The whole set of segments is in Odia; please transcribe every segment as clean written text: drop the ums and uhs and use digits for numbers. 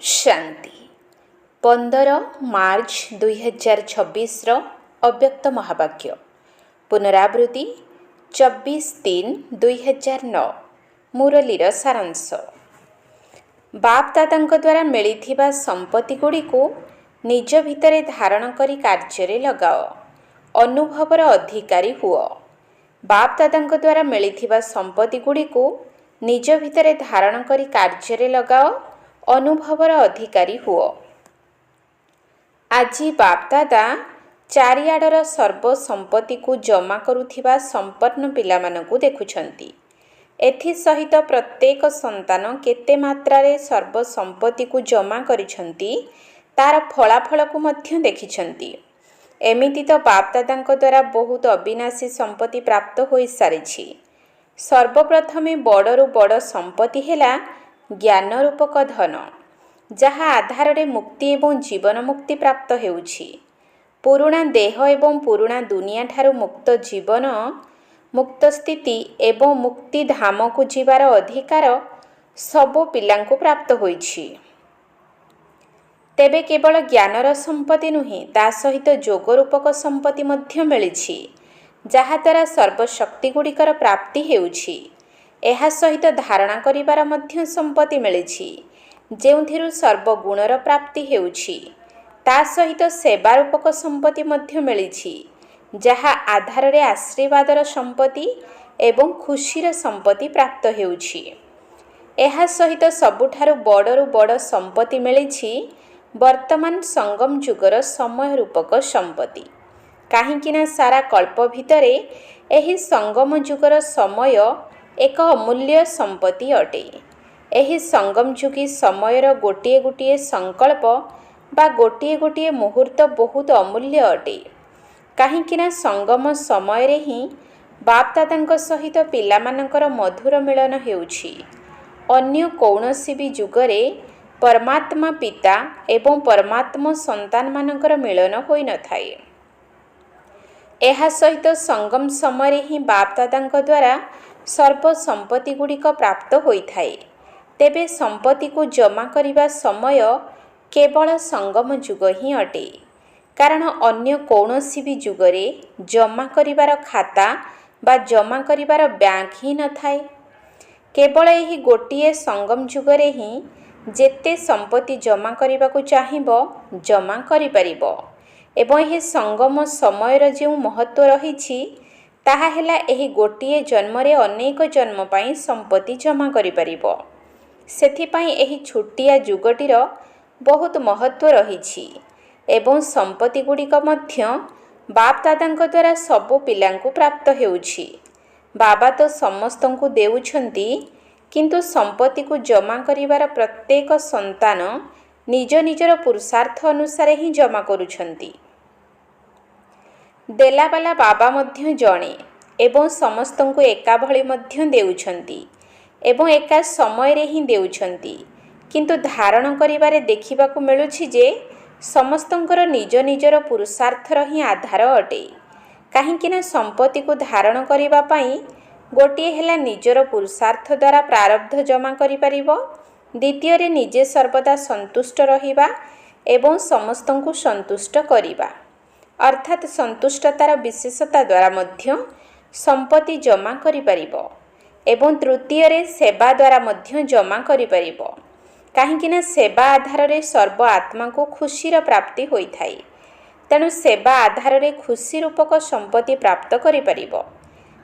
शांति 15 मार्च 2026 अव्यक्त महावाक्य पुनरावृत्ति 24/3/2009 मुरलीर सारांश। बाप दादांक द्वारा मिलिथिबा संपत्ति गुड़ी को निज भितरे धारण करी कार्य लगाओ, अनुभवर अधिकारी हुओ। बाप दादांक द्वारा मिलिथिबा संपत्ति गुड़ी को निज भितरे धारण करी कार्य लगाओ, अनुभवर अधिकारी हुओ। आजी बापदादा चारिआडर सर्व संपत्ति को जमा करुथिबा संपन्न पिलामानकु देखुछंती। एथि सहित प्रत्येक संतान केते मात्रारे सर्व संपत्ति को जमा करिछंती तार फलाफल को मध्य देखिछंती। एमिति तो बापदादांक द्वारा बहुत अविनाशी संपत्ति प्राप्त होई सारिछि। सर्वप्रथमे बड़रु बड़ संपत्ति हेला ज्ञान रूपक धन, जहा आधार रे मुक्ति एवं जीवन मुक्ति प्राप्त हेउछि। पुराणा देह एवं पुराणा दुनिया ठारू मुक्त जीवन, मुक्त स्थिति एवं मुक्ति धाम को जीवार अधिकार सबो पिलांकु प्राप्त होइछि। तेबे केवल ज्ञानर संपत्ति नुहे, ता सहित जोग रूपक संपत्ति मध्य मिलिछि, जहा द्वारा सर्वशक्ति गुड़िकर प्राप्ति हेउछि। एहा सहित धारणा करिबार मध्य संपत्ति मिलिछि, जेउथिरु सर्वगुणर प्राप्ति हेउछि। ता सहित सेवा रूपक संपत्ति मध्य मिलिछि, जहा आधार रे आशीर्वादर संपत्ति एवं खुशीर संपत्ति प्राप्त हेउछि। एहा सहित सबुठारु बड़रु बड़ संपत्ति मिलिछि वर्तमान संगम जुगर समय रूपक संपत्ति। काहींकिना सारा कल्प भितरे एही संगम जुगर समय एक अमूल्य संपत्ति अटे। एही संगम जुगी समयर गोटिए गोटिए संकल्प बा गोटिए गोटिए मुहूर्त बहुत अमूल्य अटे। काहींकिना संगम समय रे ही बाप दादांक सहित पिलामानंकर मधुर मिलन हेउछि। अन्य कौनसी भी जुगरे परमात्मा पिता एवं परमात्मा संतान मानकर मिलन होई न थाए। एहा सहित संगम समय रे ही बाप दादांक द्वारा सर्व संपत्ति गुड़िक प्राप्त होई थाए। तेबे संपत्ति को जमा करिबा समय केवल संगम जुग ही अटे, कारण अन्य कौनसी भी जुगरे जमा करिबार खाता बा जमा करिबार बैंक ही न थाए। केवल एही गोटिए संगम जुगरे ही जेते संपत्ति जमा करिबाकु चाहिबो जमा करि परिबो। एवं एही संगम समयर जे महत्व रहिछि ताहा हेला एही गोटिए जन्मरे अनेक जन्म पाई संपत्ति जमा करि परिबो। सेथिपाई एही छुटिया जुगटीर बहुत महत्व रहिछि एवं संपत्ति गुड़िक मध्य बाप दादांक द्वारा सबो पिलांकु प्राप्त हेउछि। बाबा तो समस्तंकु देउछंती, किंतु संपत्ति को जमा करिवार प्रत्येक संतान निज निजर पुरुषार्थ अनुसार ही जमा करुछंती। देलाबाला बाबा मध्य जणे एवं समस्तंकु एका भଳି मध्य देउछंती एवं एका समय रे ही देउछंती, किंतु धारण करिबारे देखिबाकु मिलुछि जे समस्तंकर निज निजर पुरुषार्थर ही आधार अटे। काहींकिना संपत्ति को धारण करिबा पई गोटिए हेला निजर पुरुषार्थ द्वारा प्रारब्ध जमा करि परिबो, द्वितीय रे निजे सर्वदा संतुष्ट रहिबा एवं समस्तंकु संतुष्ट करिबा, अर्थात संतुष्टतार विशेषता द्वारा मध्य संपत्ति जमा करि परिबो एवं तृतीय रे सेवा द्वारा मध्य जमा करि परिबो। काहींकिना सेवा आधार रे सर्व आत्मा को खुशीर प्राप्ति होई थाए। तेणु सेवा आधार रे खुशी रूपक संपत्ति प्राप्त करि परिबो।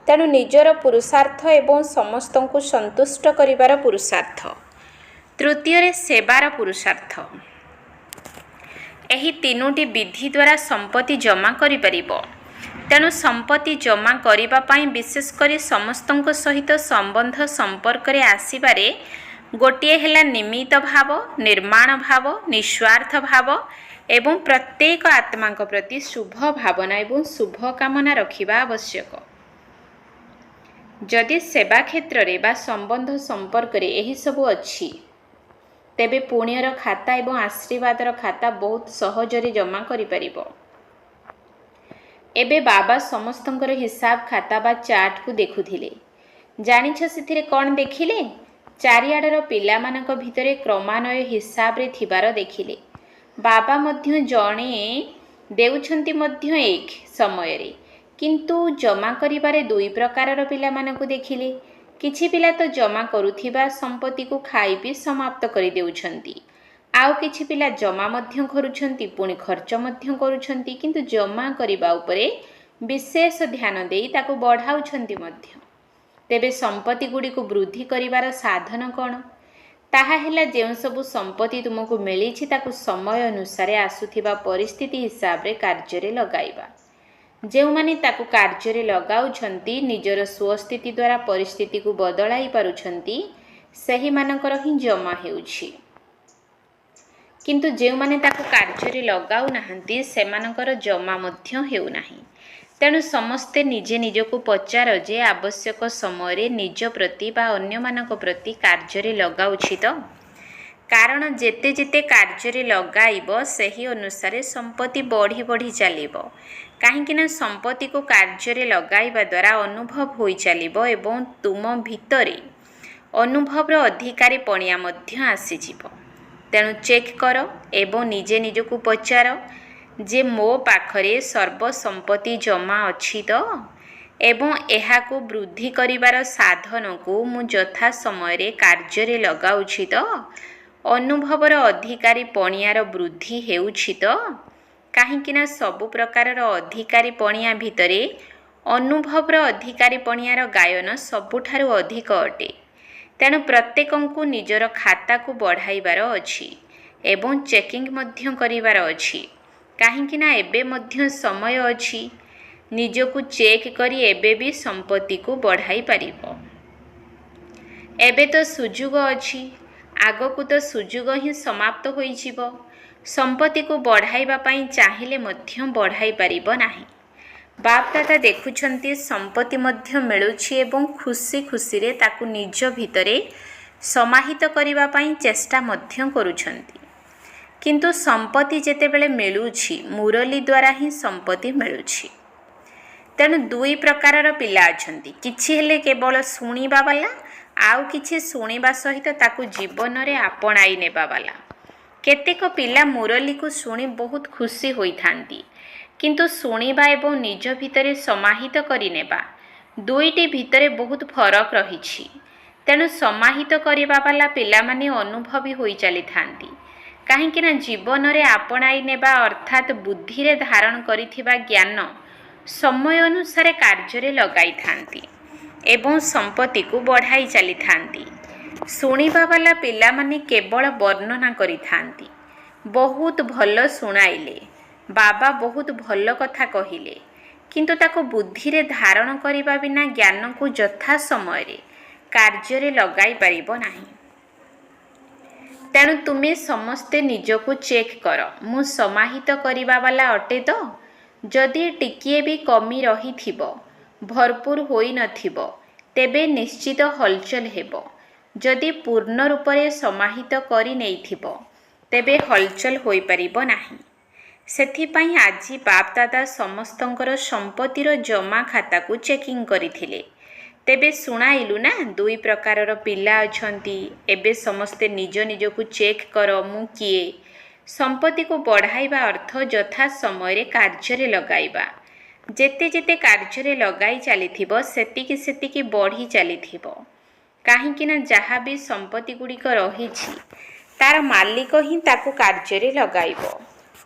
तेणु निजर पुरुषार्थ एवं समस्तंकु संतुष्ट करिबार पुरुषार्थ, तृतीय रे सेवार पुरुषार्थ, एही तीनोटी विधि द्वारा संपत्ति जमा करि परिबो। तेणु संपत्ति जमा करिबा पाई विशेष करी समस्तंक सहित संबंध संपर्क रे आसीबारे गोटिए हेला निमित्त भाव, निर्माण भाव, निस्वार्थ भाव एवं प्रत्येक आत्मा प्रति शुभ भावना एवं शुभ कामना रखिबा आवश्यक। जदि सेवा क्षेत्र रे बा संबंध संपर्क रे एही सबु अछि, तेबे पुण्यर खाता एवं आशीर्वादर खाता बहुत सहजरे जमा करि परिबो। एबे बाबा समस्तंकर हिसाब खाता बा चार्ट को देखुथिले। जानिछ सेथिरे कोन देखिले? ଚାରିଆଡ଼ର ପିଲାମାନଙ୍କ ଭିତରେ କ୍ରମାନ୍ୱୟ ହିସାବରେ ଥିବାର ଦେଖିଲେ। ବାବା ମଧ୍ୟ ଜଣେ ଦେଉଛନ୍ତି ମଧ୍ୟ ଏକ ସମୟରେ, କିନ୍ତୁ ଜମା କରିବାରେ ଦୁଇ ପ୍ରକାରର ପିଲାମାନଙ୍କୁ ଦେଖିଲେ। କିଛି ପିଲା ତ ଜମା କରୁଥିବା ସମ୍ପତ୍ତିକୁ ଖାଇ ପିଇ ସମାପ୍ତ କରିଦେଉଛନ୍ତି। ଆଉ କିଛି ପିଲା ଜମା ମଧ୍ୟ କରୁଛନ୍ତି, ପୁଣି ଖର୍ଚ୍ଚ ମଧ୍ୟ କରୁଛନ୍ତି, କିନ୍ତୁ ଜମା କରିବା ଉପରେ ବିଶେଷ ଧ୍ୟାନ ଦେଇ ତାକୁ ବଢ଼ାଉଛନ୍ତି ମଧ୍ୟ। ତେବେ ସମ୍ପତ୍ତି ଗୁଡ଼ିକୁ ବୃଦ୍ଧି କରିବାର ସାଧନ କ'ଣ? ତାହା ହେଲା ଯେଉଁ ସବୁ ସମ୍ପତ୍ତି ତୁମକୁ ମିଳିଛି ତାକୁ ସମୟ ଅନୁସାରେ ଆସୁଥିବା ପରିସ୍ଥିତି ହିସାବରେ କାର୍ଯ୍ୟରେ ଲଗାଇବା। ଯେଉଁମାନେ ତାକୁ କାର୍ଯ୍ୟରେ ଲଗାଉଛନ୍ତି, ନିଜର ସ୍ୱସ୍ଥିତି ଦ୍ୱାରା ପରିସ୍ଥିତିକୁ ବଦଳାଇ ପାରୁଛନ୍ତି, ସେହିମାନଙ୍କର ହିଁ ଜମା ହେଉଛି। କିନ୍ତୁ ଯେଉଁମାନେ ତାକୁ କାର୍ଯ୍ୟରେ ଲଗାଉନାହାନ୍ତି, ସେମାନଙ୍କର ଜମା ମଧ୍ୟ ହେଉନାହିଁ। ତେଣୁ ସମସ୍ତେ ନିଜେ ନିଜକୁ ପଚାର ଯେ ଆବଶ୍ୟକ ସମୟରେ ନିଜ ପ୍ରତି ବା ଅନ୍ୟମାନଙ୍କ ପ୍ରତି କାର୍ଯ୍ୟରେ ଲଗାଉଛି ତ? କାରଣ ଯେତେ ଯେତେ କାର୍ଯ୍ୟରେ ଲଗାଇବ ସେହି ଅନୁସାରେ ସମ୍ପତ୍ତି ବଢ଼ି ବଢ଼ି ଚାଲିବ। କାହିଁକିନା ସମ୍ପତ୍ତିକୁ କାର୍ଯ୍ୟରେ ଲଗାଇବା ଦ୍ୱାରା ଅନୁଭବ ହୋଇ ଚାଲିବ ଏବଂ ତୁମ ଭିତରେ ଅନୁଭବର ଅଧିକାରୀ ପଣିଆ ମଧ୍ୟ ଆସିଯିବ। ତେଣୁ ଚେକ୍ କର ଏବଂ ନିଜେ ନିଜକୁ ପଚାର ଯେ ମୋ ପାଖରେ ସର୍ବ ସମ୍ପତ୍ତି ଜମା ଅଛି ତ? ଏବଂ ଏହାକୁ ବୃଦ୍ଧି କରିବାର ସାଧନକୁ ମୁଁ ଯଥା ସମୟରେ କାର୍ଯ୍ୟରେ ଲଗାଉଛି ତ? ଅନୁଭବର ଅଧିକାରୀ ପଣିଆର ବୃଦ୍ଧି ହେଉଛି ତ? କାହିଁକିନା ସବୁ ପ୍ରକାରର ଅଧିକାରୀ ପଣିଆ ଭିତରେ ଅନୁଭବର ଅଧିକାରୀ ପଣିଆର ଗାୟନ ସବୁଠାରୁ ଅଧିକ ଅଟେ। ତେଣୁ ପ୍ରତ୍ୟେକଙ୍କୁ ନିଜର ଖାତାକୁ ବଢ଼ାଇବାର ଅଛି ଏବଂ ଚେକିଂ ମଧ୍ୟ କରିବାର ଅଛି। କାହିଁକିନା ଏବେ ମଧ୍ୟ ସମୟ ଅଛି। ନିଜକୁ ଚେକ୍ କରି ଏବେ ବି ସମ୍ପତ୍ତିକୁ ବଢ଼ାଇ ପାରିବ। ଏବେ ତ ସୁଯୋଗ ଅଛି, ଆଗକୁ ତ ସୁଯୋଗ ହିଁ ସମାପ୍ତ ହୋଇଯିବ। ସମ୍ପତ୍ତିକୁ ବଢ଼ାଇବା ପାଇଁ ଚାହିଁଲେ ମଧ୍ୟ ବଢ଼ାଇ ପାରିବ ନାହିଁ। ବାପ୍ ଦାଦା ଦେଖୁଛନ୍ତି ସମ୍ପତ୍ତି ମଧ୍ୟ ମିଳୁଛି ଏବଂ ଖୁସି ଖୁସିରେ ତାକୁ ନିଜ ଭିତରେ ସମାହିତ କରିବା ପାଇଁ ଚେଷ୍ଟା ମଧ୍ୟ କରୁଛନ୍ତି। କିନ୍ତୁ ସମ୍ପତ୍ତି ଯେତେବେଳେ ମିଳୁଛି, ମୁରଲି ଦ୍ୱାରା ହିଁ ସମ୍ପତ୍ତି ମିଳୁଛି। ତେଣୁ ଦୁଇ ପ୍ରକାରର ପିଲା ଅଛନ୍ତି। କିଛି ହେଲେ କେବଳ ଶୁଣିବା ବାଲା, ଆଉ କିଛି ଶୁଣିବା ସହିତ ତାକୁ ଜୀବନରେ ଆପଣାଇ ନେବା ବାଲା। କେତେକ ପିଲା ମୁରଲିକୁ ଶୁଣି ବହୁତ ଖୁସି ହୋଇଥାନ୍ତି, କିନ୍ତୁ ଶୁଣିବା ଏବଂ ନିଜ ଭିତରେ ସମାହିତ କରିନେବା ଦୁଇଟି ଭିତରେ ବହୁତ ଫରକ ରହିଛି। ତେଣୁ ସମାହିତ କରିବା ବାଲା ପିଲାମାନେ ଅନୁଭବୀ ହୋଇ ଚାଲିଥାନ୍ତି। କାହିଁକିନା ଜୀବନରେ ଆପଣାଇ ନେବା ଅର୍ଥାତ୍ ବୁଦ୍ଧିରେ ଧାରଣ କରିଥିବା ଜ୍ଞାନ ସମୟ ଅନୁସାରେ କାର୍ଯ୍ୟରେ ଲଗାଇଥାନ୍ତି ଏବଂ ସମ୍ପତ୍ତିକୁ ବଢ଼ାଇ ଚାଲିଥାନ୍ତି। ଶୁଣିବା ବାଲା ପିଲାମାନେ କେବଳ ବର୍ଣ୍ଣନା କରିଥାନ୍ତି। ବହୁତ ଭଲ ଶୁଣାଇଲେ, ବାବା ବହୁତ ଭଲ କଥା କହିଲେ, କିନ୍ତୁ ତାକୁ ବୁଦ୍ଧିରେ ଧାରଣ କରିବା ବିନା ଜ୍ଞାନକୁ ଯଥା ସମୟରେ କାର୍ଯ୍ୟରେ ଲଗାଇ ପାରିବ ନାହିଁ। ତେଣୁ ତୁମେ ସମସ୍ତେ ନିଜକୁ ଚେକ୍ କର, ମୁଁ ସମାହିତ କରିବା ବାଲା ଅଟେ ତ? ଯଦି ଟିକିଏ ବି କମି ରହିଥିବ, ଭରପୁର ହୋଇନଥିବ, ତେବେ ନିଶ୍ଚିତ ହଲଚଲ ହେବ। ଯଦି ପୂର୍ଣ୍ଣ ରୂପରେ ସମାହିତ କରି ନେଇଥିବ, ତେବେ ହଲଚଲ ହୋଇପାରିବ ନାହିଁ। ସେଥିପାଇଁ ଆଜି ବାପ୍ ଦାଦା ସମସ୍ତଙ୍କର ସମ୍ପତ୍ତିର ଜମା ଖାତାକୁ ଚେକିଂ କରିଥିଲେ। ତେବେ ଶୁଣାଇଲୁ ନା, ଦୁଇ ପ୍ରକାରର ପିଲା ଅଛନ୍ତି। ଏବେ ସମସ୍ତେ ନିଜ ନିଜକୁ ଚେକ୍ କର, ମୁଁ କିଏ? ସମ୍ପତ୍ତିକୁ ବଢ଼ାଇବା ଅର୍ଥ ଯଥା ସମୟରେ କାର୍ଯ୍ୟରେ ଲଗାଇବା। ଯେତେ ଯେତେ କାର୍ଯ୍ୟରେ ଲଗାଇ ଚାଲିଥିବ, ସେତିକି ସେତିକି ବଢ଼ି ଚାଲିଥିବ। କାହିଁକିନା ଯାହା ବି ସମ୍ପତ୍ତି ଗୁଡ଼ିକ ରହିଛି, ତାର ମାଲିକ ହିଁ ତାକୁ କାର୍ଯ୍ୟରେ ଲଗାଇବ।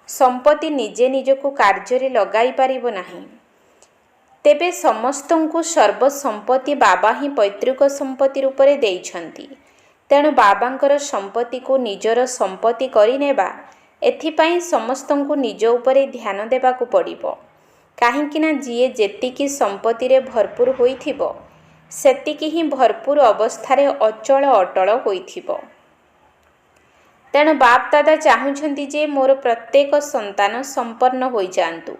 ସମ୍ପତ୍ତି ନିଜେ ନିଜକୁ କାର୍ଯ୍ୟରେ ଲଗାଇ ପାରିବ ନାହିଁ। ତେବେ ସମସ୍ତଙ୍କୁ ସର୍ବ ସମ୍ପତ୍ତି ବାବା ହିଁ ପୈତୃକ ସମ୍ପତ୍ତି ରୂପରେ ଦେଇଛନ୍ତି। ତେଣୁ ବାବାଙ୍କର ସମ୍ପତ୍ତିକୁ ନିଜର ସମ୍ପତ୍ତି କରିନେବା, ଏଥିପାଇଁ ସମସ୍ତଙ୍କୁ ନିଜ ଉପରେ ଧ୍ୟାନ ଦେବାକୁ ପଡ଼ିବ। କାହିଁକିନା ଯିଏ ଯେତିକି ସମ୍ପତ୍ତିରେ ଭରପୁର ହୋଇଥିବ, ସେତିକି ହିଁ ଭରପୁର ଅବସ୍ଥାରେ ଅଚଳ ଅଟଳ ହୋଇଥିବ। ତେଣୁ ବାପ୍ ଦାଦା ଚାହୁଁଛନ୍ତି ଯେ ମୋର ପ୍ରତ୍ୟେକ ସନ୍ତାନ ସମ୍ପନ୍ନ ହୋଇଯାଆନ୍ତୁ,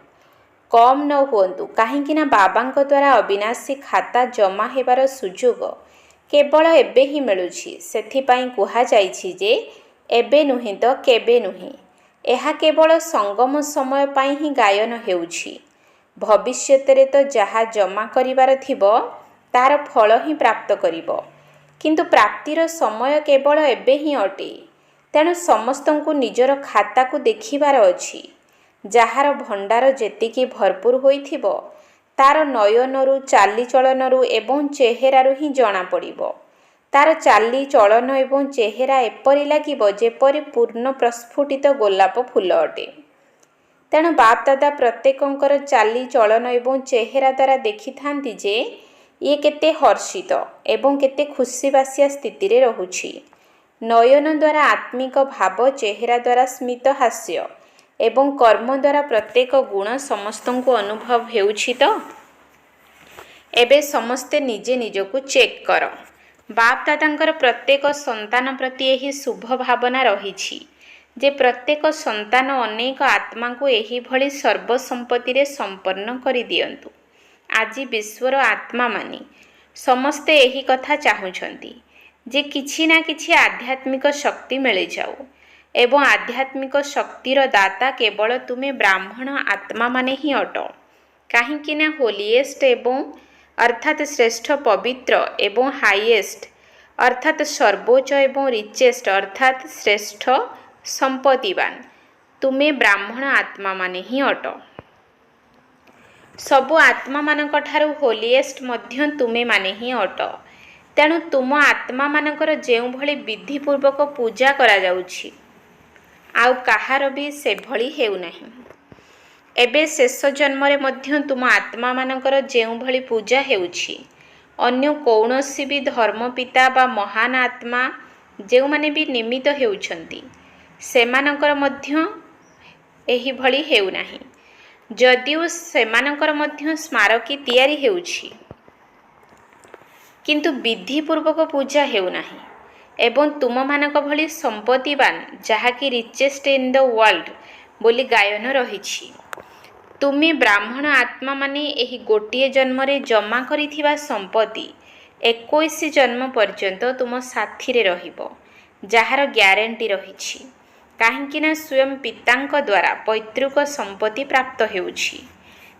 କମ୍ ନ ହୁଅନ୍ତୁ। କାହିଁକିନା ବାବାଙ୍କ ଦ୍ୱାରା ଅବିନାଶୀ ଖାତା ଜମା ହେବାର ସୁଯୋଗ କେବଳ ଏବେ ହିଁ ମିଳୁଛି। ସେଥିପାଇଁ କୁହାଯାଇଛି ଯେ ଏବେ ନୁହେଁ ତ କେବେ ନୁହେଁ। ଏହା କେବଳ ସଙ୍ଗମ ସମୟ ପାଇଁ ହିଁ ଗାୟନ ହେଉଛି। ଭବିଷ୍ୟତରେ ତ ଯାହା ଜମା କରିବାର ଥିବ, ତାର ଫଳ ହିଁ ପ୍ରାପ୍ତ କରିବ। କିନ୍ତୁ ପ୍ରାପ୍ତିର ସମୟ କେବଳ ଏବେ ହିଁ ଅଟେ। ତେଣୁ ସମସ୍ତଙ୍କୁ ନିଜର ଖାତାକୁ ଦେଖିବାର ଅଛି। ଯାହାର ଭଣ୍ଡାର ଯେତିକି ଭରପୁର ହୋଇଥିବ, ତାର ନୟନରୁ, ଚାଲିଚଳନରୁ ଏବଂ ଚେହେରାରୁ ହିଁ ଜଣାପଡ଼ିବ। ତାର ଚାଲିଚଳନ ଏବଂ ଚେହେରା ଏପରି ଲାଗିବ ଯେପରି ପୂର୍ଣ୍ଣ ପ୍ରସ୍ଫୁଟିତ ଗୋଲାପ ଫୁଲ ଅଟେ। ତେଣୁ ବାପ୍ ଦାଦା ପ୍ରତ୍ୟେକଙ୍କର ଚାଲିଚଳନ ଏବଂ ଚେହେରା ଦ୍ୱାରା ଦେଖିଥାନ୍ତି ଯେ ଇଏ କେତେ ହର୍ଷିତ ଏବଂ କେତେ ଖୁସିବାସିଆ ସ୍ଥିତିରେ ରହୁଛି। ନୟନ ଦ୍ୱାରା ଆତ୍ମିକ ଭାବ, ଚେହେରା ଦ୍ୱାରା ସ୍ମିତ ହାସ୍ୟ ଏବଂ କର୍ମ ଦ୍ୱାରା ପ୍ରତ୍ୟେକ ଗୁଣ ସମସ୍ତଙ୍କୁ ଅନୁଭବ ହେଉଛି ତ? ଏବେ ସମସ୍ତେ ନିଜେ ନିଜକୁ ଚେକ୍ କର। ବାପ୍ ଦାଦାଙ୍କର ପ୍ରତ୍ୟେକ ସନ୍ତାନ ପ୍ରତି ଏହି ଶୁଭ ଭାବନା ରହିଛି ଯେ ପ୍ରତ୍ୟେକ ସନ୍ତାନ ଅନେକ ଆତ୍ମାଙ୍କୁ ଏହିଭଳି ସର୍ବସମ୍ପତ୍ତିରେ ସମ୍ପନ୍ନ କରିଦିଅନ୍ତୁ। ଆଜି ବିଶ୍ୱର ଆତ୍ମାମାନେ ସମସ୍ତେ ଏହି କଥା ଚାହୁଁଛନ୍ତି ଯେ କିଛି ନା କିଛି ଆଧ୍ୟାତ୍ମିକ ଶକ୍ତି ମିଳିଯାଉ ଏବଂ ଆଧ୍ୟାତ୍ମିକ ଶକ୍ତିର ଦାତା କେବଳ ତୁମେ ବ୍ରାହ୍ମଣ ଆତ୍ମାମାନେ ହିଁ ଅଟ। କାହିଁକି ନା ହୋଲିଏଷ୍ଟ ଏବଂ ଅର୍ଥାତ୍ ଶ୍ରେଷ୍ଠ ପବିତ୍ର ଏବଂ ହାଇଏଷ୍ଟ ଅର୍ଥାତ୍ ସର୍ବୋଚ୍ଚ ଏବଂ ରିଚେଷ୍ଟ ଅର୍ଥାତ୍ ଶ୍ରେଷ୍ଠ ସମ୍ପତ୍ତିବାନ ତୁମେ ବ୍ରାହ୍ମଣ ଆତ୍ମାମାନେ ହିଁ ଅଟ। ସବୁ ଆତ୍ମାମାନଙ୍କ ଠାରୁ ହୋଲିଏଷ୍ଟ ମଧ୍ୟ ତୁମେମାନେ ହିଁ ଅଟ। ତେଣୁ ତୁମ ଆତ୍ମାମାନଙ୍କର ଯେଉଁଭଳି ବିଧିପୂର୍ବକ ପୂଜା କରାଯାଉଛି, ଆଉ କାହାର ବି ସେଭଳି ହେଉନାହିଁ। ଏବେ ଶେଷ ଜନ୍ମରେ ମଧ୍ୟ ତୁମ ଆତ୍ମାମାନଙ୍କର ଯେଉଁଭଳି ପୂଜା ହେଉଛି, ଅନ୍ୟ କୌଣସି ବି ଧର୍ମପିତା ବା ମହାନ ଆତ୍ମା ଯେଉଁମାନେ ବି ନିମିତ୍ତ ହେଉଛନ୍ତି, ସେମାନଙ୍କର ମଧ୍ୟ ଏହିଭଳି ହେଉନାହିଁ। ଯଦିଓ ସେମାନଙ୍କର ମଧ୍ୟ ସ୍ମାରକୀ ତିଆରି ହେଉଛି, କିନ୍ତୁ ବିଧିପୂର୍ବକ ପୂଜା ହେଉନାହିଁ। ଏବଂ ତୁମମାନଙ୍କ ଭଳି ସମ୍ପତ୍ତିବାନ, ଯାହାକି ରିଚେଷ୍ଟ ଇନ୍ ଦ ୱାର୍ଲଡ ବୋଲି ଗାୟନ ରହିଛି। ତୁମେ ବ୍ରାହ୍ମଣ ଆତ୍ମାମାନେ ଏହି ଗୋଟିଏ ଜନ୍ମରେ ଜମା କରିଥିବା ସମ୍ପତ୍ତି 21 ଜନ୍ମ ପର୍ଯ୍ୟନ୍ତ ତୁମ ସାଥିରେ ରହିବ, ଯାହାର ଗ୍ୟାରେଣ୍ଟି ରହିଛି। କାହିଁକି ନା ସ୍ୱୟଂ ପିତାଙ୍କ ଦ୍ୱାରା ପୈତୃକ ସମ୍ପତ୍ତି ପ୍ରାପ୍ତ ହେଉଛି।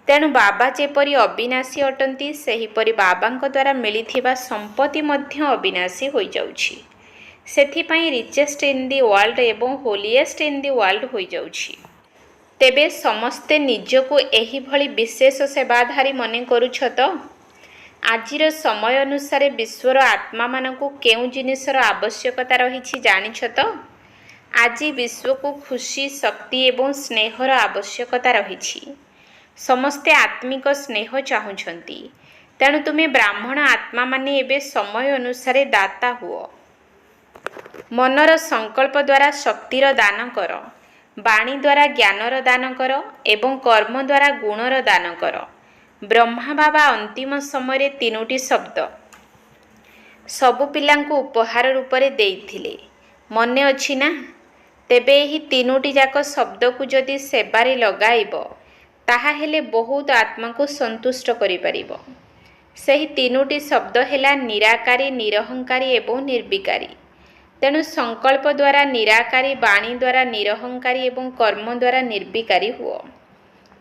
ତେଣୁ ବାବା ଯେପରି ଅବିନାଶୀ ଅଟନ୍ତି, ସେହିପରି ବାବାଙ୍କ ଦ୍ୱାରା ମିଳିଥିବା ସମ୍ପତ୍ତି ମଧ୍ୟ ଅବିନାଶୀ ହୋଇଯାଉଛି। ସେଥିପାଇଁ ରିଚେଷ୍ଟ ଇନ୍ ଦି ୱାର୍ଲଡ ଏବଂ ହୋଲିଏଷ୍ଟ ଇନ୍ ଦି ୱାର୍ଲଡ ହୋଇଯାଉଛି। ତେବେ ସମସ୍ତେ ନିଜକୁ ଏହିଭଳି ବିଶେଷ ସେବାଧାରୀ ମନେ କରୁଛ ତ? ଆଜିର ସମୟ ଅନୁସାରେ ବିଶ୍ୱର ଆତ୍ମାମାନଙ୍କୁ କେଉଁ ଜିନିଷର ଆବଶ୍ୟକତା ରହିଛି ଜାଣିଛ ତ? ଆଜି ବିଶ୍ୱକୁ ଖୁସି, ଶକ୍ତି ଏବଂ ସ୍ନେହର ଆବଶ୍ୟକତା ରହିଛି। ସମସ୍ତେ ଆତ୍ମିକ ସ୍ନେହ ଚାହୁଁଛନ୍ତି। ତେଣୁ ତୁମେ ବ୍ରାହ୍ମଣ ଆତ୍ମାମାନେ ଏବେ ସମୟ ଅନୁସାରେ ଦାତା ହୁଅ। ମନର ସଂକଳ୍ପ ଦ୍ୱାରା ଶକ୍ତିର ଦାନ କର, ବାଣୀ ଦ୍ୱାରା ଜ୍ଞାନର ଦାନ କର ଏବଂ କର୍ମ ଦ୍ୱାରା ଗୁଣର ଦାନ କର। ବ୍ରହ୍ମା ବାବା ଅନ୍ତିମ ସମୟରେ 3ଟି ଶବ୍ଦ ସବୁ ପିଲାଙ୍କୁ ଉପହାର ରୂପରେ ଦେଇଥିଲେ, ମନେ ଅଛି ନା? ତେବେ ଏହି 3ଟି ଯାକ ଶବ୍ଦକୁ ଯଦି ସେବାରେ ଲଗାଇବ, ତାହାହେଲେ ବହୁତ ଆତ୍ମାକୁ ସନ୍ତୁଷ୍ଟ କରିପାରିବ। ସେହି 3ଟି ଶବ୍ଦ ହେଲା ନିରାକାରୀ, ନିରହଙ୍କାରୀ ଏବଂ ନିର୍ବିକାରୀ। ତେଣୁ ସଂକଳ୍ପ ଦ୍ୱାରା ନିରାକାରୀ, ବାଣୀ ଦ୍ୱାରା ନିରହଙ୍କାରୀ ଏବଂ କର୍ମ ଦ୍ୱାରା ନିର୍ବିକାରୀ ହୁଅ।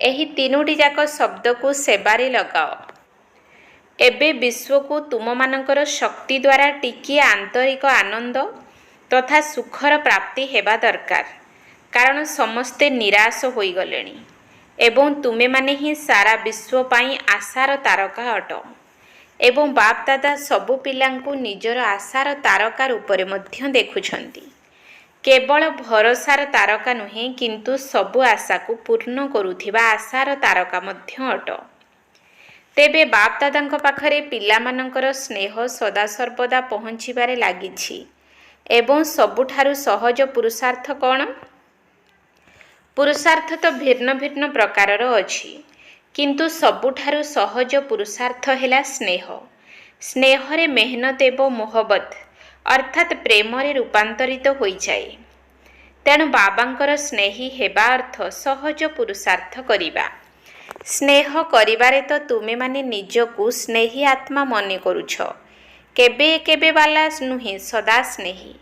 ଏହି 3ଟି ଯାକ ଶବ୍ଦକୁ ସେବାରେ ଲଗାଅ। ଏବେ ବିଶ୍ୱକୁ ତୁମମାନଙ୍କର ଶକ୍ତି ଦ୍ୱାରା ଟିକିଏ ଆନ୍ତରିକ ଆନନ୍ଦ ତଥା ସୁଖର ପ୍ରାପ୍ତି ହେବା ଦରକାର। କାରଣ ସମସ୍ତେ ନିରାଶ ହୋଇଗଲେଣି ଏବଂ ତୁମେମାନେ ହିଁ ସାରା ବିଶ୍ୱ ପାଇଁ ଆଶାର ତାରକା ଅଟ। ଏବଂ ବାପ୍ ଦାଦା ସବୁ ପିଲାଙ୍କୁ ନିଜର ଆଶାର ତାରକା ରୂପରେ ମଧ୍ୟ ଦେଖୁଛନ୍ତି। କେବଳ ଭରସାର ତାରକା ନୁହେଁ, କିନ୍ତୁ ସବୁ ଆଶାକୁ ପୂର୍ଣ୍ଣ କରୁଥିବା ଆଶାର ତାରକା ମଧ୍ୟ ଅଟ। ତେବେ ବାପ୍ ଦାଦାଙ୍କ ପାଖରେ ପିଲାମାନଙ୍କର ସ୍ନେହ ସଦାସର୍ବଦା ପହଞ୍ଚିବାରେ ଲାଗିଛି। ଏବଂ ସବୁଠାରୁ ସହଜ ପୁରୁଷାର୍ଥ କ'ଣ? ପୁରୁଷାର୍ଥ ତ ଭିନ୍ନ ଭିନ୍ନ ପ୍ରକାରର ଅଛି, କିନ୍ତୁ ସବୁଠାରୁ ସହଜ ପୁରୁଷାର୍ଥ ହେଲା ସ୍ନେହ। ସ୍ନେହରେ ମେହନତ ଏବଂ ମୋହବତ ଅର୍ଥାତ୍ ପ୍ରେମରେ ରୂପାନ୍ତରିତ ହୋଇଯାଏ। ତେଣୁ ବାବାଙ୍କର ସ୍ନେହୀ ହେବା ଅର୍ଥ ସହଜ ପୁରୁଷାର୍ଥ କରିବା। ସ୍ନେହ କରିବାରେ ତ ତୁମେମାନେ ନିଜକୁ ସ୍ନେହୀ ଆତ୍ମା ମନେ କରୁଛ, କେବେ କେବେ ବାଲା ନୁହେଁ, ସଦା ସ୍ନେହୀ।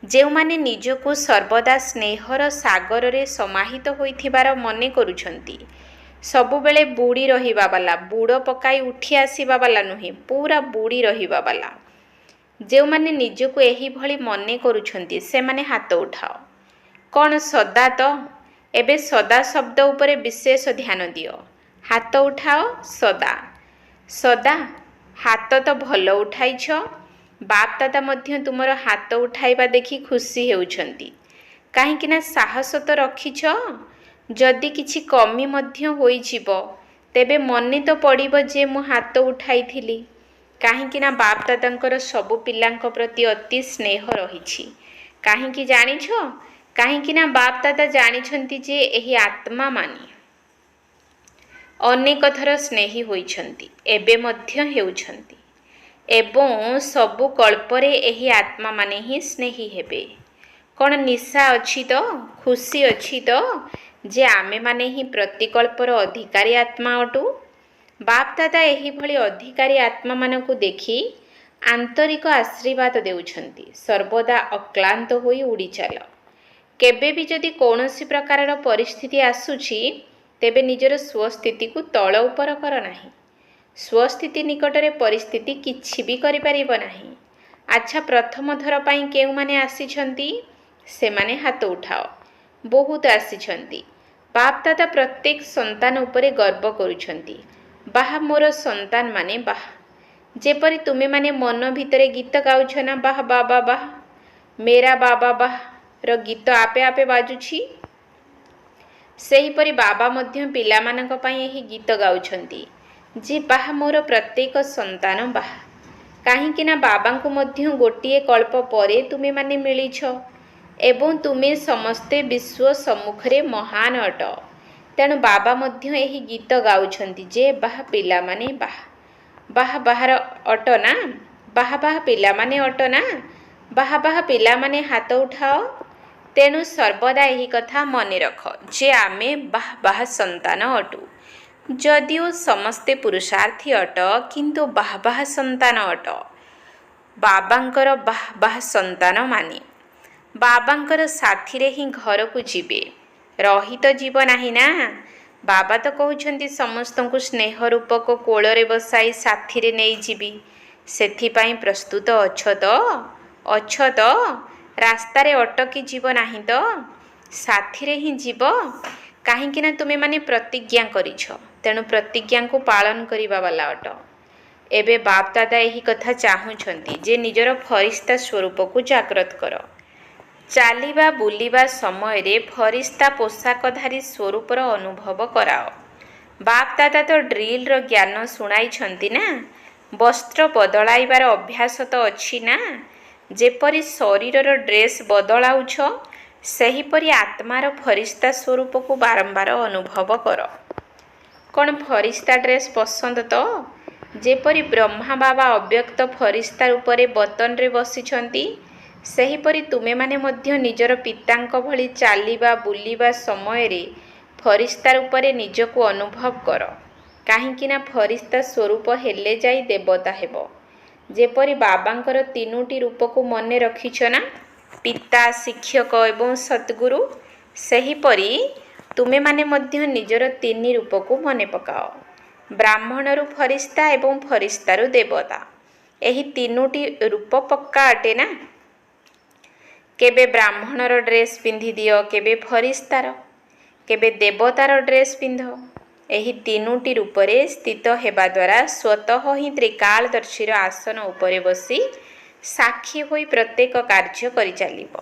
ଯେଉଁମାନେ ନିଜକୁ ସର୍ବଦା ସ୍ନେହର ସାଗରରେ ସମାହିତ ହୋଇଥିବାର ମନେ କରୁଛନ୍ତି, ସବୁବେଳେ ବୁଡ଼ି ରହିବା ବାଲା, ବୁଡ଼ ପକାଇ ଉଠି ଆସିବା ବାଲା ନୁହେଁ, ପୁରା ବୁଡ଼ି ରହିବା ବାଲା। ଯେଉଁମାନେ ନିଜକୁ ଏହିଭଳି ମନେ କରୁଛନ୍ତି ସେମାନେ ହାତ ଉଠାଅ। କ'ଣ ସଦା ତ? ଏବେ ସଦା ଶବ୍ଦ ଉପରେ ବିଶେଷ ଧ୍ୟାନ ଦିଅ। ହାତ ଉଠାଅ। ସଦା ସଦା ହାତ ତ ଭଲ ଉଠାଇଛ। ବାପ୍ ଦାଦା ମଧ୍ୟ ତୁମର ହାତ ଉଠାଇବା ଦେଖି ଖୁସି ହେଉଛନ୍ତି। କାହିଁକି ନା ସାହସ ତ ରଖିଛ। ଯଦି କିଛି କମି ମଧ୍ୟ ହୋଇଯିବ ତେବେ ମନେ ତ ପଡ଼ିବ ଯେ ମୁଁ ହାତ ଉଠାଇଥିଲି। କାହିଁକି ନା ବାପ୍ ଦାଦାଙ୍କର ସବୁ ପିଲାଙ୍କ ପ୍ରତି ଅତି ସ୍ନେହ ରହିଛି। କାହିଁକି ଜାଣିଛ? କାହିଁକି ନା ବାପ୍ ଦାଦା ଜାଣିଛନ୍ତି ଯେ ଏହି ଆତ୍ମାମାନେ ଅନେକ ଥର ସ୍ନେହୀ ହୋଇଛନ୍ତି, ଏବେ ମଧ୍ୟ ହେଉଛନ୍ତି ଏବଂ ସବୁ କଳ୍ପରେ ଏହି ଆତ୍ମାମାନେ ହିଁ ସ୍ନେହୀ ହେବେ। କ'ଣ ନିଶା ଅଛି ତ? ଖୁସି ଅଛି ତ ଯେ ଆମେମାନେ ହିଁ ପ୍ରତିକଳ୍ପର ଅଧିକାରୀ ଆତ୍ମା ଅଟୁ? ବାପ୍ ଦାଦା ଏହିଭଳି ଅଧିକାରୀ ଆତ୍ମାମାନଙ୍କୁ ଦେଖି ଆନ୍ତରିକ ଆଶୀର୍ବାଦ ଦେଉଛନ୍ତି। ସର୍ବଦା ଅକ୍ଳାନ୍ତ ହୋଇ ଉଡ଼ିଚାଲ। କେବେ ବି ଯଦି କୌଣସି ପ୍ରକାରର ପରିସ୍ଥିତି ଆସୁଛି ତେବେ ନିଜର ସ୍ୱସ୍ଥିତିକୁ ତଳ ଉପର କର ନାହିଁ। ସ୍ୱସ୍ଥିତି ନିକଟରେ ପରିସ୍ଥିତି କିଛି ବି କରିପାରିବ ନାହିଁ। ଆଚ୍ଛା, ପ୍ରଥମ ଥର ପାଇଁ କେଉଁମାନେ ଆସିଛନ୍ତି? ସେମାନେ ହାତ ଉଠାଅ। ବହୁତ ଆସିଛନ୍ତି। ବାପ୍ ଦାଦା ପ୍ରତ୍ୟେକ ସନ୍ତାନ ଉପରେ ଗର୍ବ କରୁଛନ୍ତି। ବାଃ ମୋର ସନ୍ତାନମାନେ, ବାଃ। ଯେପରି ତୁମେମାନେ ମନ ଭିତରେ ଗୀତ ଗାଉଛ ନା, ବାଃ ବାବା ବାଃ, ମେରା ବାବା ବାଃ ର ଗୀତ ଆପେ ଆପେ ବାଜୁଛି। ସେହିପରି ବାବା ମଧ୍ୟ ପିଲାମାନଙ୍କ ପାଇଁ ଏହି ଗୀତ ଗାଉଛନ୍ତି ଯେ ବାଃ ମୋର ପ୍ରତ୍ୟେକ ସନ୍ତାନ, ବାଃ। କାହିଁକି ନା ବାବାଙ୍କୁ ମଧ୍ୟ ଗୋଟିଏ କଳ୍ପ ପରେ ତୁମେମାନେ ମିଳିଛ ଏବଂ ତୁମେ ସମସ୍ତେ ବିଶ୍ୱ ସମ୍ମୁଖରେ ମହାନ ଅଟ। ତେଣୁ ବାବା ମଧ୍ୟ ଏହି ଗୀତ ଗାଉଛନ୍ତି ଯେ ବାଃ ପିଲାମାନେ, ବାଃ। ବାଃ ବାହାର ଅଟ ନା, ବାଃ ବାଃ ପିଲାମାନେ ଅଟ ନା, ବାଃ ବାଃ ପିଲାମାନେ ହାତ ଉଠାଅ। ତେଣୁ ସର୍ବଦା ଏହି କଥା ମନେ ରଖ ଯେ ଆମେ ବାଃ ବାଃ ସନ୍ତାନ ଅଟୁ। ଯଦିଓ ସମସ୍ତେ ପୁରୁଷାର୍ଥୀ ଅଟ କିନ୍ତୁ ବାଃ ବାଃ ସନ୍ତାନ ଅଟ। ବାବାଙ୍କର ବାଃ ବାଃ ସନ୍ତାନମାନେ ବାବାଙ୍କର ସାଥିରେ ହିଁ ଘରକୁ ଯିବେ, ରହି ତ ଯିବ ନାହିଁ ନା। ବାବା ତ କହୁଛନ୍ତି ସମସ୍ତଙ୍କୁ ସ୍ନେହ ରୂପକ କୋଳରେ ବସାଇ ସାଥିରେ ନେଇଯିବି। ସେଥିପାଇଁ ପ୍ରସ୍ତୁତ ଅଛ ତ? ଅଛ ତ? ରାସ୍ତାରେ ଅଟକି ଯିବ ନାହିଁ ତ? ସାଥିରେ ହିଁ ଯିବ। କାହିଁକି ନା ତୁମେମାନେ ପ୍ରତିଜ୍ଞା କରିଛ, ତେଣୁ ପ୍ରତିଜ୍ଞାକୁ ପାଳନ କରିବା ବାଲା ଅଟ। ଏବେ ବାପ୍ ଦାଦା ଏହି କଥା ଚାହୁଁଛନ୍ତି ଯେ ନିଜର ଫରିସ୍ତା ସ୍ୱରୂପକୁ ଜାଗ୍ରତ କର। ଚାଲିବା ବୁଲିବା ସମୟରେ ଫରିସ୍ତା ପୋଷାକଧାରୀ ସ୍ୱରୂପର ଅନୁଭବ କରାଅ। ବାପ୍ ଦାଦା ତ ଡ୍ରିଲର ଜ୍ଞାନ ଶୁଣାଇଛନ୍ତି ନା। ବସ୍ତ୍ର ବଦଳାଇବାର ଅଭ୍ୟାସ ତ ଅଛି ନା। ଯେପରି ଶରୀରର ଡ୍ରେସ୍ ବଦଳାଉଛ ସେହିପରି ଆତ୍ମାର ଫରିସ୍ତା ସ୍ୱରୂପକୁ ବାରମ୍ବାର ଅନୁଭବ କର। କ'ଣ ଫରିସ୍ତା ଡ୍ରେସ୍ ପସନ୍ଦ ତ? ଯେପରି ବ୍ରହ୍ମା ବାବା ଅବ୍ୟକ୍ତ ଫରିସ୍ତା ରୂପରେ ବତନରେ ବସିଛନ୍ତି, ସେହିପରି ତୁମେମାନେ ମଧ୍ୟ ନିଜର ପିତାଙ୍କ ଭଳି ଚାଲିବା ବୁଲିବା ସମୟରେ ଫରିସ୍ତା ରୂପରେ ନିଜକୁ ଅନୁଭବ କର। କାହିଁକି ନା ଫରିସ୍ତା ସ୍ୱରୂପ ହେଲେ ଯାଇ ଦେବତା ହେବ। ଯେପରି ବାବାଙ୍କର ତିନୋଟି ରୂପକୁ ମନେ ରଖିଛ ନା, ପିତା, ଶିକ୍ଷକ ଏବଂ ସଦ୍ଗୁରୁ, ସେହିପରି ତୁମେମାନେ ମଧ୍ୟ ନିଜର ତିନି ରୂପକୁ ମନେ ପକାଅ। ବ୍ରାହ୍ମଣରୁ ଫରିସ୍ତା ଏବଂ ଫରିସ୍ତାରୁ ଦେବତା। ଏହି ତିନୋଟି ରୂପ ପକ୍କା ଅଟେ ନା। କେବେ ବ୍ରାହ୍ମଣର ଡ୍ରେସ୍ ପିନ୍ଧିଦିଅ, କେବେ ଫରିସ୍ତାର, କେବେ ଦେବତାର ଡ୍ରେସ୍ ପିନ୍ଧ। ଏହି ତିନୋଟି ରୂପରେ ସ୍ଥିତ ହେବା ଦ୍ୱାରା ସ୍ୱତଃ ହିଁ ତ୍ରିକାଳଦର୍ଶୀର ଆସନ ଉପରେ ବସି ସାକ୍ଷୀ ହୋଇ ପ୍ରତ୍ୟେକ କାର୍ଯ୍ୟ କରିଚାଲିବ।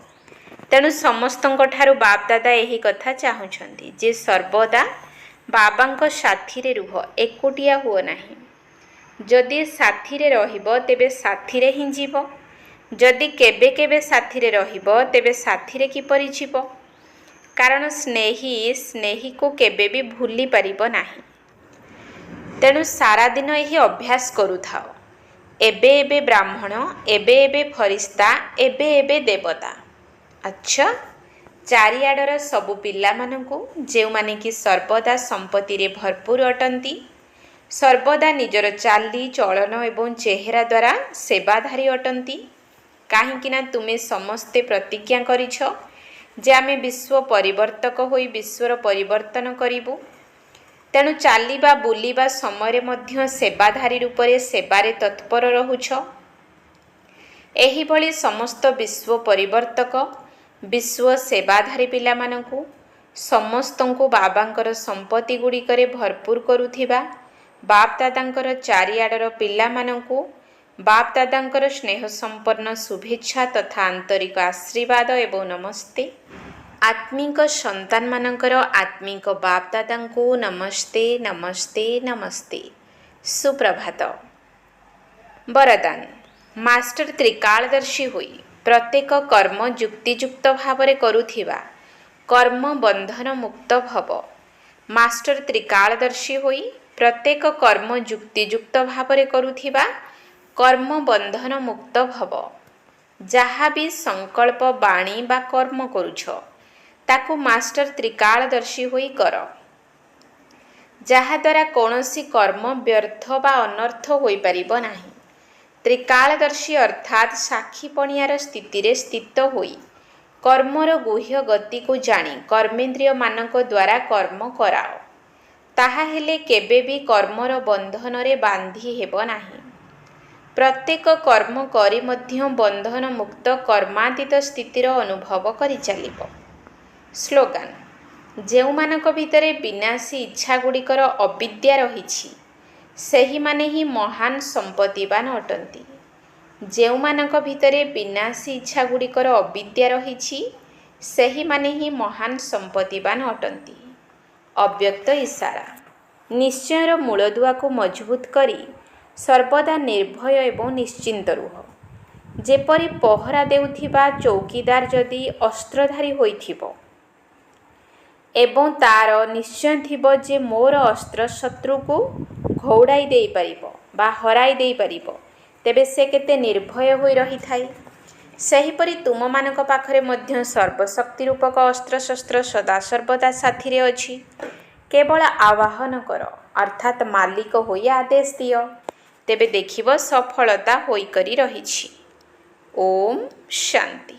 ତେଣୁ ସମସ୍ତଙ୍କଠାରୁ ବାପ୍ ଦାଦା ଏହି କଥା ଚାହୁଁଛନ୍ତି ଯେ ସର୍ବଦା ବାବାଙ୍କ ସାଥିରେ ରୁହ, ଏକୁଟିଆ ହୁଅ ନାହିଁ। ଯଦି ସାଥିରେ ରହିବ ତେବେ ସାଥିରେ ହିଁ ଯିବ। ଯଦି କେବେ କେବେ ସାଥିରେ ରହିବ ତେବେ ସାଥିରେ କିପରି ଯିବ? କାରଣ ସ୍ନେହୀ ସ୍ନେହୀକୁ କେବେ ବି ଭୁଲି ପାରିବ ନାହିଁ। ତେଣୁ ସାରାଦିନ ଏହି ଅଭ୍ୟାସ କରୁଥାଅ। ଏବେ ଏବେ ବ୍ରାହ୍ମଣ, ଏବେ ଏବେ ଫରିସ୍ତା, ଏବେ ଏବେ ଦେବତା। ଆଚ୍ଛା, ଚାରିଆଡ଼ର ସବୁ ପିଲାମାନଙ୍କୁ, ଯେଉଁମାନେ କି ସର୍ବଦା ସମ୍ପତ୍ତିରେ ଭରପୁର ଅଟନ୍ତି, ସର୍ବଦା ନିଜର ଚାଲି ଚଳନ ଏବଂ ଚେହେରା ଦ୍ୱାରା ସେବାଧାରୀ ଅଟନ୍ତି। କାହିଁକି ନା ତୁମେ ସମସ୍ତେ ପ୍ରତିଜ୍ଞା କରିଛ ଯେ ଆମେ ବିଶ୍ୱ ପରିବର୍ତ୍ତକ ହୋଇ ବିଶ୍ୱର ପରିବର୍ତ୍ତନ କରିବୁ। ତେଣୁ ଚାଲିବା ବୁଲିବା ସମୟରେ ମଧ୍ୟ ସେବାଧାରୀ ରୂପରେ ସେବାରେ ତତ୍ପର ରହୁଛ। ଏହିଭଳି ସମସ୍ତ ବିଶ୍ୱ ପରିବର୍ତ୍ତକ ବିଶ୍ୱ ସେବାଧାରୀ ପିଲାମାନଙ୍କୁ ସମସ୍ତଙ୍କୁ ବାବାଙ୍କର ସମ୍ପତ୍ତି ଗୁଡ଼ିକରେ ଭରପୁର କରୁଥିବା ବାପ୍ ଦାଦାଙ୍କର ଚାରିଆଡ଼ର ପିଲାମାନଙ୍କୁ ବାପ୍ ଦାଦାଙ୍କର ସ୍ନେହ ସମ୍ପନ୍ନ ଶୁଭେଚ୍ଛା ତଥା ଆନ୍ତରିକ ଆଶୀର୍ବାଦ ଏବଂ ନମସ୍ତେ। ଆତ୍ମିକ ସନ୍ତାନମାନଙ୍କର ଆତ୍ମିକ ବାପ୍ ଦାଦାଙ୍କୁ ନମସ୍ତେ ନମସ୍ତେ ନମସ୍ତେ। ସୁପ୍ରଭାତ। ବରଦାନ ମାଷ୍ଟର ତ୍ରିକାଳଦର୍ଶୀ ହୋଇ ପ୍ରତ୍ୟେକ କର୍ମ ଯୁକ୍ତିଯୁକ୍ତ ଭାବରେ କରୁଥିବା କର୍ମ ବନ୍ଧନ ମୁକ୍ତ ଭବ। ମାଷ୍ଟର ତ୍ରିକାଳଦର୍ଶୀ ହୋଇ ପ୍ରତ୍ୟେକ କର୍ମ ଯୁକ୍ତିଯୁକ୍ତ ଭାବରେ କରୁଥିବା କର୍ମ ବନ୍ଧନ ମୁକ୍ତ ଭବ। ଯାହା ବି ସଂକଳ୍ପ ବାଣୀ ବା କର୍ମ କରୁଛ ତାକୁ ମାଷ୍ଟର ତ୍ରିକାଳଦର୍ଶୀ ହୋଇ କର, ଯାହାଦ୍ୱାରା କୌଣସି କର୍ମ ବ୍ୟର୍ଥ ବା ଅନର୍ଥ ହୋଇପାରିବ ନାହିଁ। ତ୍ରିକାଳଦର୍ଶୀ ଅର୍ଥାତ୍ ସାକ୍ଷୀପଣିଆର ସ୍ଥିତିରେ ସ୍ଥିତ ହୋଇ କର୍ମର ଗୁହ୍ୟ ଗତିକୁ ଜାଣି କର୍ମେନ୍ଦ୍ରିୟମାନଙ୍କ ଦ୍ୱାରା କର୍ମ କରାଅ। ତାହା ହେଲେ କେବେ ବି କର୍ମର ବନ୍ଧନରେ ବାନ୍ଧି ହେବ ନାହିଁ। ପ୍ରତ୍ୟେକ କର୍ମ କରି ମଧ୍ୟ ବନ୍ଧନ ମୁକ୍ତ କର୍ମାତୀତ ସ୍ଥିତିର ଅନୁଭବ କରିଚାଲିବ। ସ୍ଲୋଗାନ ଯେଉଁମାନଙ୍କ ଭିତରେ ବିନାଶୀ ଇଚ୍ଛାଗୁଡ଼ିକର ଅବିଦ୍ୟା ରହିଛି ସେହିମାନେ ହିଁ ମହାନ ସମ୍ପତ୍ତିବାନ ଅଟନ୍ତି। ଯେଉଁମାନଙ୍କ ଭିତରେ ବିନାଶୀ ଇଚ୍ଛାଗୁଡ଼ିକର ଅବିଦ୍ୟା ରହିଛି ସେହିମାନେ ହିଁ ମହାନ ସମ୍ପତ୍ତିବାନ ଅଟନ୍ତି। ଅବ୍ୟକ୍ତ ଇଶାରା ନିଶ୍ଚୟର ମୂଳଦୁଆକୁ ମଜବୁତ କରି ସର୍ବଦା ନିର୍ଭୟ ଏବଂ ନିଶ୍ଚିନ୍ତ ରୁହ। ଯେପରି ପହରା ଦେଉଥିବା ଚୌକିଦାର ଯଦି ଅସ୍ତ୍ରଧାରୀ ହୋଇଥିବ ଏବଂ ତାର ନିଶ୍ଚୟ ଥିବ ଯେ ମୋର ଅସ୍ତ୍ର ଶତ୍ରୁକୁ ଘଉଡ଼ାଇ ଦେଇପାରିବ ବା ହରାଇ ଦେଇପାରିବ, ତେବେ ସେ କେତେ ନିର୍ଭୟ ହୋଇ ରହିଥାଏ। ସେହିପରି ତୁମମାନଙ୍କ ପାଖରେ ମଧ୍ୟ ସର୍ବଶକ୍ତି ରୂପକ ଅସ୍ତ୍ରଶସ୍ତ୍ର ସଦାସର୍ବଦା ସାଥିରେ ଅଛି। କେବଳ ଆବାହନ କର ଅର୍ଥାତ୍ ମାଲିକ ହୋଇ ଆଦେଶ ଦିଅ, ତେବେ ଦେଖିବ ସଫଳତା ହୋଇକରି ରହିଛି। ଓମ୍ ଶାନ୍ତି।